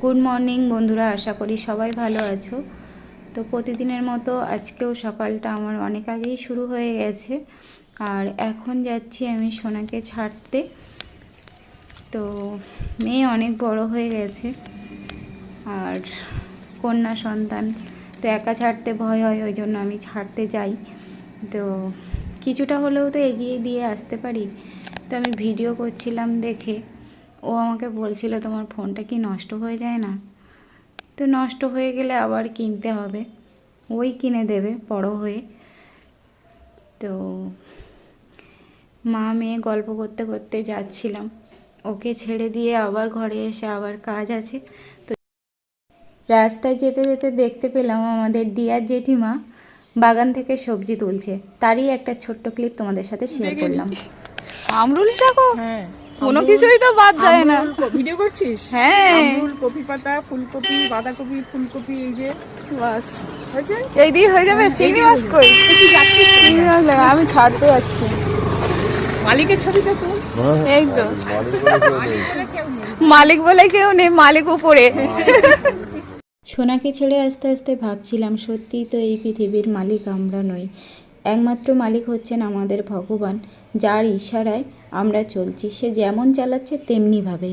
Good morning বন্ধুরা, আশা করি সবাই ভালো আছো। তো প্রতিদিনের মতো আজকেও সকালটা আমার অনেক আগেই শুরু হয়ে গেছে। আর এখন যাচ্ছি আমি সোনাকে ছাড়তে। তো মেয়ে অনেক বড় হয়ে গেছে আর কন্যা সন্তান, তো একা ছাড়তে ভয় হয়, ওই জন্য আমি ছাড়তে যাই। তো কিছুটা হলেও তো এগিয়ে দিয়ে আসতে পারি। তো আমি ভিডিও করছিলাম দেখে ও আমাকে বলছিল, তোমার ফোনটা কি নষ্ট হয়ে যায় না? তো নষ্ট হয়ে গেলে আবার কিনতে হবে, ওই কিনে দেবে বড় হয়ে। তো মা মেয়ে গল্প করতে করতে যাচ্ছিলাম, ওকে ছেড়ে দিয়ে আবার ঘরে এসে আবার কাজ আছে। তো রাস্তায় যেতে যেতে দেখতে পেলাম আমাদের ডিয়ার জেঠিমা বাগান থেকে সবজি তুলছে, তারই একটা ছোট্ট ক্লিপ তোমাদের সাথে শেয়ার করলাম। আমরুল দেখো, হ্যাঁ, কোনো কিছুই তো বাদ যায় না। ভিডিও করছিস? হ্যাঁ, আমরুল, কপি পাতা, ফুলকপি, বাঁধাকপি, ফুলকপি, এই যে বাস হয়েছে। এই দিয়ে হয়ে যাবে। চিংড়ি মাছ কই? তুই যাচ্ছিস তো? চিংড়ি মাছ লাগা, আমি ছাড়তে যাচ্ছি। মালিকের ছবিটা তুল। এই তো কেউ নেই। মালিক বলে কেউ নেই, মালিক উপরে। সোনাকে ছেড়ে আস্তে আস্তে ভাবছিলাম, সত্যিই তো এই পৃথিবীর মালিক আমরা নই, একমাত্র মালিক হচ্ছেন আমাদের ভগবান, যার ইশারায় আমরা চলছি। সে যেমন চালাচ্ছে তেমনিভাবে।